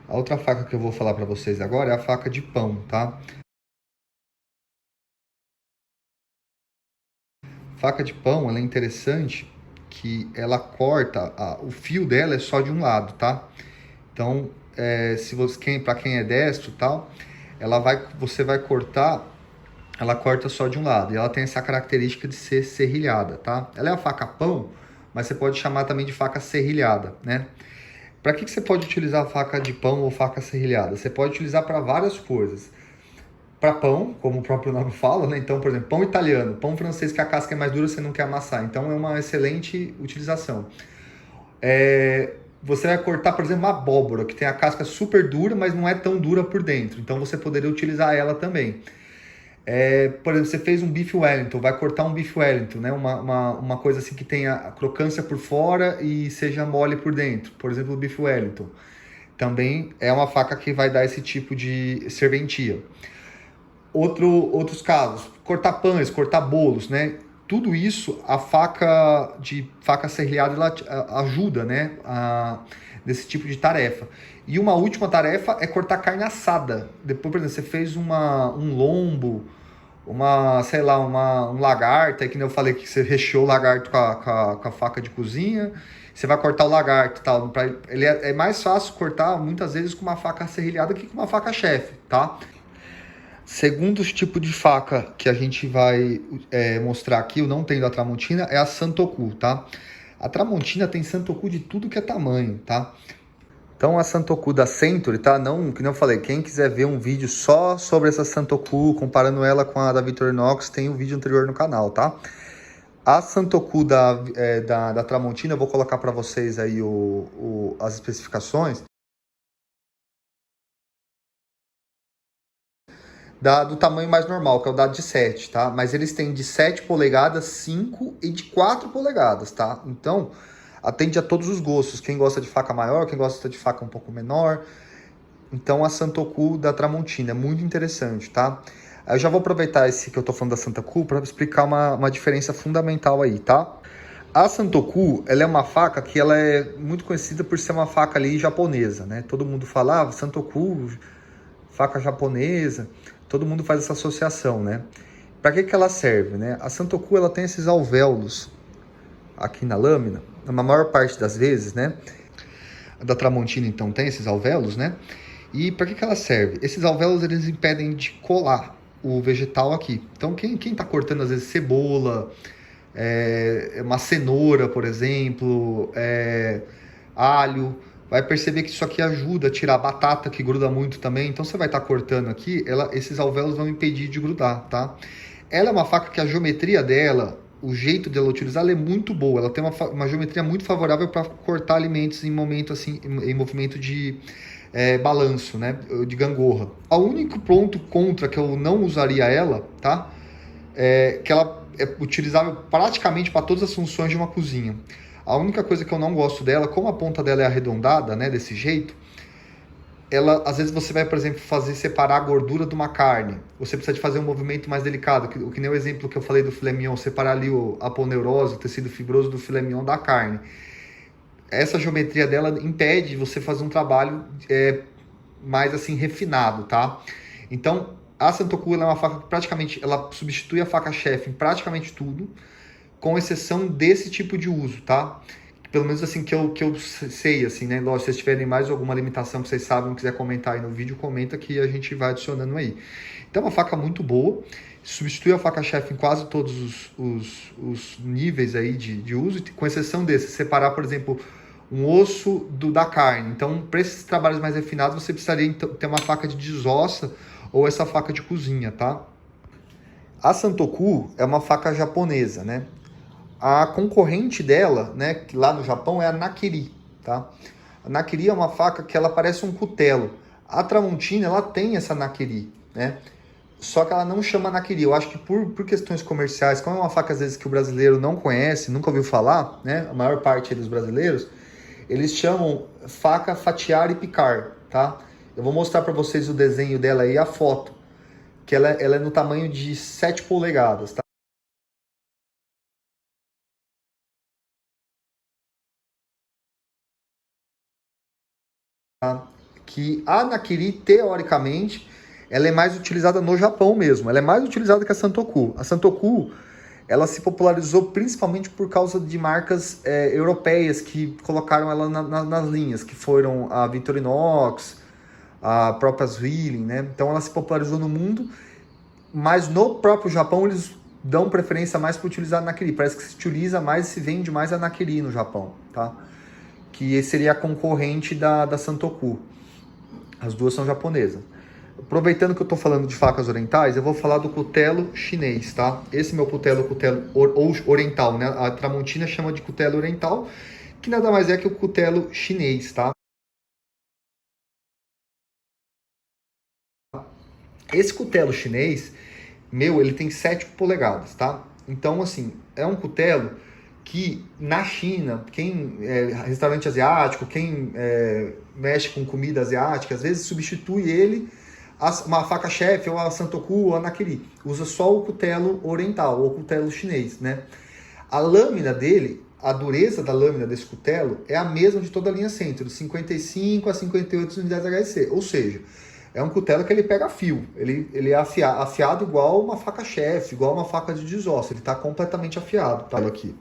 A outra faca que eu vou falar para vocês agora é a faca de pão, tá? Faca de pão, ela é interessante que ela corta, o fio dela é só de um lado, tá? Então, se você, para quem é destro e tal, você vai cortar, ela corta só de um lado. E ela tem essa característica de ser serrilhada, tá? Ela é a faca pão, mas você pode chamar também de faca serrilhada, né? Para que você pode utilizar a faca de pão ou faca serrilhada? Você pode utilizar para várias coisas. Para pão, como o próprio nome fala, né? Então, por exemplo, pão italiano, pão francês que a casca é mais dura, você não quer amassar. Então, é uma excelente utilização. Você vai cortar, por exemplo, uma abóbora, que tem a casca super dura, mas não é tão dura por dentro. Então, você poderia utilizar ela também. Por exemplo, você fez um bife Wellington, vai cortar um bife Wellington, né? Uma coisa assim que tenha a crocância por fora e seja mole por dentro. Por exemplo, o bife Wellington. Também é uma faca que vai dar esse tipo de serventia. Outros casos, cortar pães, cortar bolos, né? Tudo isso, a faca serrilhada, ela ajuda, né? Nesse tipo de tarefa. E uma última tarefa é cortar carne assada. Depois, por exemplo, você fez um lombo, sei lá, um lagarto, aí que nem eu falei que você recheou o lagarto com a faca de cozinha, você vai cortar o lagarto e tal. Ele é mais fácil cortar, muitas vezes, com uma faca serrilhada que com uma faca chefe, tá? Segundo tipo de faca que a gente vai mostrar aqui, eu não tenho da Tramontina, é a Santoku, tá? A Tramontina tem Santoku de tudo que é tamanho, tá? Então a Santoku da Century, tá? Não, que nem eu falei, quem quiser ver um vídeo só sobre essa Santoku, comparando ela com a da Victorinox, tem um vídeo anterior no canal, tá? A Santoku da Tramontina, eu vou colocar para vocês aí as especificações. Do tamanho mais normal, que é o da de 7, tá? Mas eles têm de 7 polegadas, 5 e de 4 polegadas, tá? Então, atende a todos os gostos. Quem gosta de faca maior, quem gosta de faca um pouco menor. Então, a Santoku da Tramontina é muito interessante, tá? Eu já vou aproveitar esse que eu tô falando da Santoku para explicar uma diferença fundamental aí, tá? A Santoku, ela é uma faca que ela é muito conhecida por ser uma faca ali japonesa, né? Todo mundo fala, Santoku, faca japonesa, todo mundo faz essa associação, né? Para que ela serve, né? A Santoku, ela tem esses alvéolos aqui na lâmina, na maior parte das vezes, né? A da Tramontina, então, tem esses alvéolos, né? E para que ela serve? Esses alvéolos, eles impedem de colar o vegetal aqui. Então, quem tá cortando, às vezes, cebola, uma cenoura, por exemplo, alho, vai perceber que isso aqui ajuda a tirar a batata que gruda muito também. Então você vai estar cortando aqui, esses alvéolos vão impedir de grudar, tá? Ela é uma faca que a geometria dela, o jeito dela utilizar, ela é muito boa. Ela tem uma geometria muito favorável para cortar alimentos em momento assim, em movimento de balanço, né? De gangorra. O único ponto contra que eu não usaria ela, tá? Que ela é utilizável praticamente para todas as funções de uma cozinha. A única coisa que eu não gosto dela, como a ponta dela é arredondada, né, desse jeito, ela, às vezes você vai, por exemplo, fazer separar a gordura de uma carne. Você precisa de fazer um movimento mais delicado, que nem o exemplo que eu falei do filé mignon, separar ali a aponeurose, o tecido fibroso do filé mignon da carne. Essa geometria dela impede você fazer um trabalho mais assim refinado, tá? Então, a Santoku é uma faca que praticamente ela substitui a faca chefe em praticamente tudo, com exceção desse tipo de uso, tá? Pelo menos assim que eu sei, assim, né? Lógico, se vocês tiverem mais alguma limitação que vocês sabem, quiser comentar aí no vídeo, comenta que a gente vai adicionando aí. Então é uma faca muito boa, substitui a faca-chefe em quase todos os níveis aí de uso, com exceção desse, separar, por exemplo, um osso da carne. Então, para esses trabalhos mais refinados, você precisaria então, ter uma faca de desossa ou essa faca de cozinha, tá? A Santoku é uma faca japonesa, né? A concorrente dela, né, que lá no Japão é a Nakiri, tá? A Nakiri é uma faca que ela parece um cutelo. A Tramontina, ela tem essa Nakiri, né? Só que ela não chama Nakiri. Eu acho que por questões comerciais, como é uma faca às vezes que o brasileiro não conhece, nunca ouviu falar, né? A maior parte dos brasileiros, eles chamam faca fatiar e picar, tá? Eu vou mostrar para vocês o desenho dela aí, a foto, que ela é no tamanho de 7 polegadas, tá? que a Nakiri, teoricamente, ela é mais utilizada no Japão mesmo. Ela é mais utilizada que a Santoku. A Santoku, ela se popularizou principalmente por causa de marcas europeias que colocaram ela nas linhas, que foram a Victorinox, a própria Zwilling, né? Então ela se popularizou no mundo, mas no próprio Japão eles dão preferência mais para utilizar a Nakiri. Parece que se utiliza mais e se vende mais a Nakiri no Japão, tá? Que seria a concorrente da Santoku. As duas são japonesas. Aproveitando que eu estou falando de facas orientais, eu vou falar do cutelo chinês, tá? Esse meu cutelo oriental, né? A Tramontina chama de cutelo oriental, que nada mais é que o cutelo chinês, tá? Esse cutelo chinês, ele tem 7 polegadas, tá? Então, assim, é um cutelo que na China, quem restaurante asiático, quem mexe com comida asiática, às vezes substitui ele uma faca chefe, ou a Santoku, ou a Nakiri. Usa só o cutelo oriental, ou o cutelo chinês, né? A lâmina dele, a dureza da lâmina desse cutelo é a mesma de toda a linha Centro, de 55 a 58 unidades HC. Ou seja, é um cutelo que ele pega fio. Ele é afiado igual uma faca chefe, igual uma faca de desosso. Ele está completamente afiado, tá? Aqui.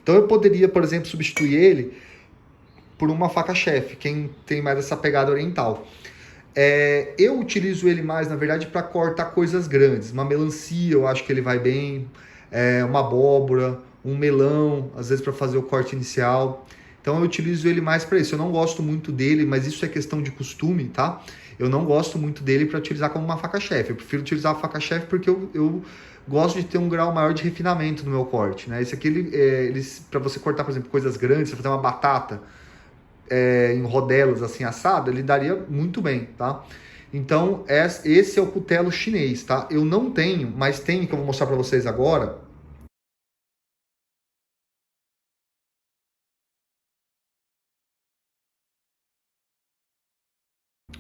Então eu poderia, por exemplo, substituir ele por uma faca chefe, quem tem mais essa pegada oriental. Eu utilizo ele mais, na verdade, para cortar coisas grandes. Uma melancia, eu acho que ele vai bem. Uma abóbora, um melão, às vezes para fazer o corte inicial. Então eu utilizo ele mais para isso. Eu não gosto muito dele, mas isso é questão de costume, tá? Eu não gosto muito dele para utilizar como uma faca chefe. Eu prefiro utilizar a faca chefe porque eu gosto de ter um grau maior de refinamento no meu corte, né? Esse aqui, para você cortar, por exemplo, coisas grandes, você fazer uma batata em rodelas assim assada, ele daria muito bem, tá? Então esse é o cutelo chinês, tá? Eu não tenho, mas tenho, que eu vou mostrar para vocês agora.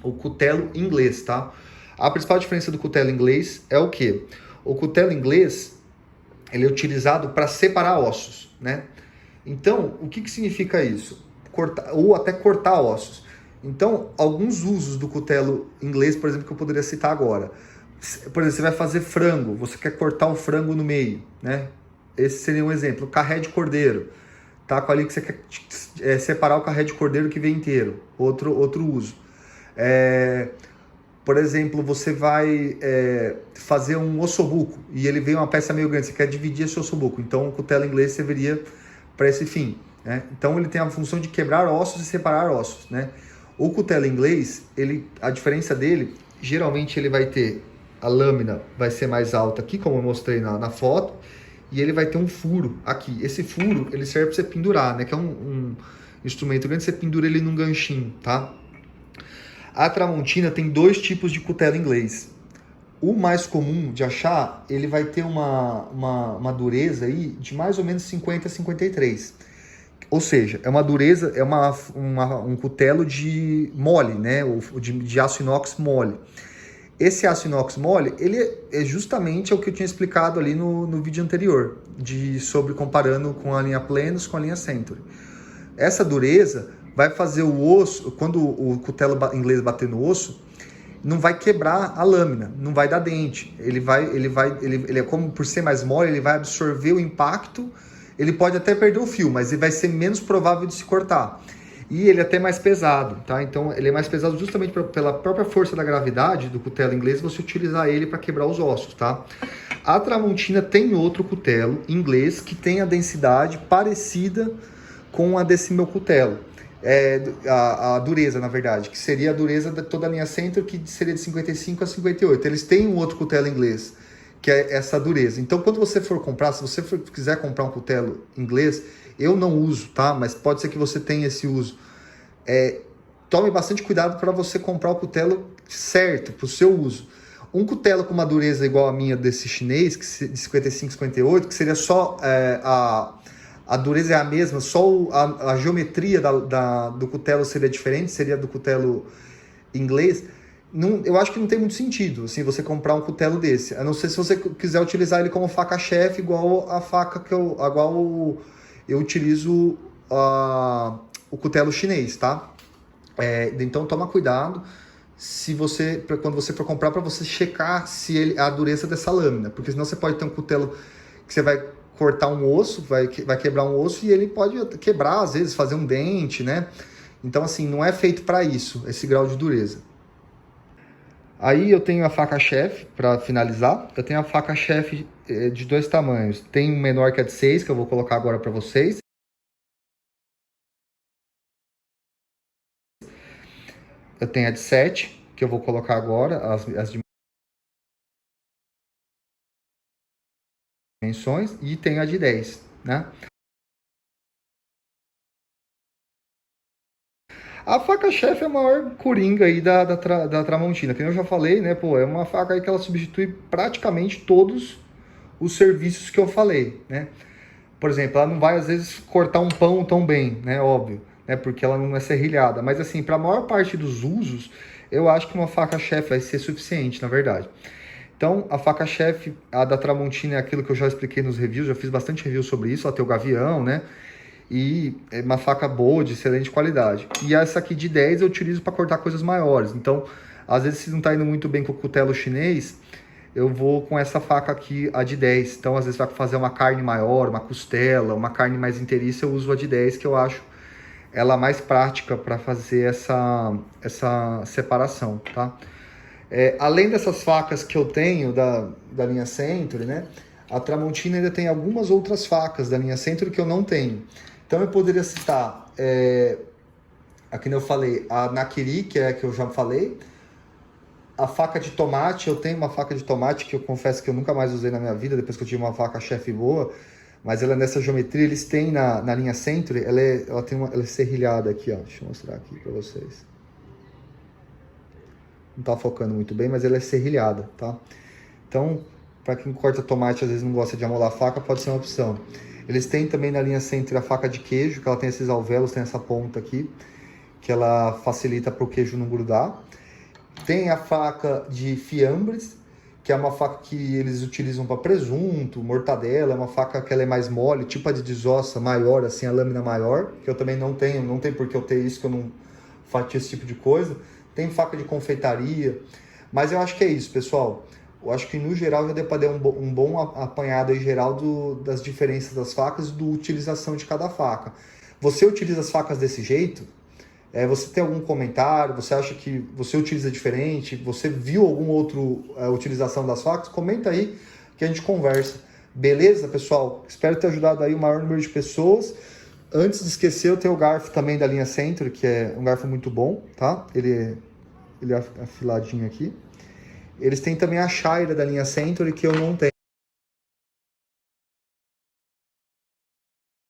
O cutelo inglês, tá? A principal diferença do cutelo inglês é o quê? O cutelo inglês, ele é utilizado para separar ossos, né? Então, o que significa isso? Ou até cortar ossos. Então, alguns usos do cutelo inglês, por exemplo, que eu poderia citar agora. Por exemplo, você vai fazer frango, você quer cortar o frango no meio, né? Esse seria um exemplo. Carré de cordeiro, tá? Com ali que você quer separar o carré de cordeiro que vem inteiro. Outro uso. Por exemplo, você vai fazer um ossobuco e ele veio uma peça meio grande, você quer dividir esse ossobuco. Então, o cutelo inglês serviria para esse fim, né? Então, ele tem a função de quebrar ossos e separar ossos, né? O cutelo inglês, a diferença dele, geralmente ele vai ter, a lâmina vai ser mais alta aqui, como eu mostrei na foto, e ele vai ter um furo aqui. Esse furo, ele serve para você pendurar, né? Que é um instrumento grande, você pendura ele num ganchinho, tá? A Tramontina tem 2 tipos de cutelo inglês. O mais comum de achar, ele vai ter uma dureza aí de mais ou menos 50 a 53. Ou seja, é uma dureza, um cutelo de mole, né? De aço inox mole. Esse aço inox mole, ele é justamente o que eu tinha explicado ali no vídeo anterior, sobre comparando com a linha Plenus com a linha Century. Essa dureza vai fazer o osso, quando o cutelo inglês bater no osso, não vai quebrar a lâmina, não vai dar dente. Ele é como, por ser mais mole, ele vai absorver o impacto. Ele pode até perder o fio, mas ele vai ser menos provável de se cortar. E ele é até mais pesado, tá? Então ele é mais pesado justamente pela própria força da gravidade do cutelo inglês, você utilizar ele para quebrar os ossos, tá? A Tramontina tem outro cutelo inglês que tem a densidade parecida com a desse meu cutelo. A dureza, na verdade, que seria a dureza de toda a linha Centro, que seria de 55 a 58. Eles têm um outro cutelo inglês, que é essa dureza. Então, quando você for comprar, se você quiser comprar um cutelo inglês, eu não uso, tá? Mas pode ser que você tenha esse uso. Tome bastante cuidado para você comprar o cutelo certo, para o seu uso. Um cutelo com uma dureza igual a minha desse chinês, de 55, 58, que seria só a dureza é a mesma, só a geometria do cutelo seria diferente, seria do cutelo inglês. Eu acho que não tem muito sentido assim, você comprar um cutelo desse, a não ser se você quiser utilizar ele como faca-chefe, igual a faca eu utilizo o cutelo chinês, tá? Então toma cuidado quando você for comprar, para você checar se a dureza dessa lâmina, porque senão você pode ter um cutelo que você vai cortar um osso, vai quebrar um osso e ele pode quebrar, às vezes, fazer um dente, né? Então, assim, não é feito para isso, esse grau de dureza. Aí eu tenho a faca chefe, para finalizar. Eu tenho a faca chefe de 2 tamanhos. Tem um menor que é de 6, que eu vou colocar agora para vocês. Eu tenho a de 7, que eu vou colocar agora, as dimensões. E tenho a de 10, né? A faca chefe é a maior coringa aí da Tramontina, que eu já falei, né? Pô, é uma faca aí que ela substitui praticamente todos os serviços que eu falei, né? Por exemplo, ela não vai às vezes cortar um pão tão bem, né? Óbvio, né? Porque ela não é serrilhada. Mas assim, para a maior parte dos usos, eu acho que uma faca chefe vai ser suficiente, na verdade. Então, a faca chefe, a da Tramontina, é aquilo que eu já expliquei nos reviews, já fiz bastante review sobre isso, ela tem o gavião, né? E é uma faca boa, de excelente qualidade. E essa aqui de 10 eu utilizo para cortar coisas maiores. Então, às vezes, se não está indo muito bem com o cutelo chinês, eu vou com essa faca aqui, a de 10. Então, às vezes, vai fazer uma carne maior, uma costela, uma carne mais inteiriça, eu uso a de 10, que eu acho ela mais prática para fazer essa separação, tá? Além dessas facas que eu tenho da linha Century, né? A Tramontina ainda tem algumas outras facas da linha Century que eu não tenho. Então eu poderia citar, aqui eu falei, a Nakiri, que é a que eu já falei. A faca de tomate, eu tenho uma faca de tomate que eu confesso que eu nunca mais usei na minha vida, depois que eu tive uma faca chefe boa. Mas ela é nessa geometria, eles têm na linha Century, ela é serrilhada aqui, ó. Deixa eu mostrar aqui pra vocês. Não tá focando muito bem, mas ela é serrilhada, tá? Então, para quem corta tomate, às vezes não gosta de amolar a faca, pode ser uma opção. Eles têm também na linha Century a faca de queijo, que ela tem esses alvéolos, tem essa ponta aqui, que ela facilita para o queijo não grudar. Tem a faca de fiambres, que é uma faca que eles utilizam para presunto, mortadela, é uma faca que ela é mais mole, tipo a de desossa, maior, assim, a lâmina maior, que eu também não tenho, não tem por que eu ter isso, que eu não fatio esse tipo de coisa. Tem faca de confeitaria, mas eu acho que é isso, pessoal. Eu acho que no geral já deu para dar um bom apanhado em geral das diferenças das facas e da utilização de cada faca. Você utiliza as facas desse jeito? Você tem algum comentário? Você acha que você utiliza diferente? Você viu alguma outra utilização das facas? Comenta aí que a gente conversa. Beleza, pessoal? Espero ter ajudado aí o maior número de pessoas. Antes de esquecer, eu tenho o garfo também da linha Century, que é um garfo muito bom, tá? Ele é afiladinho aqui. Eles têm também a Shaira da linha Century, que eu não tenho.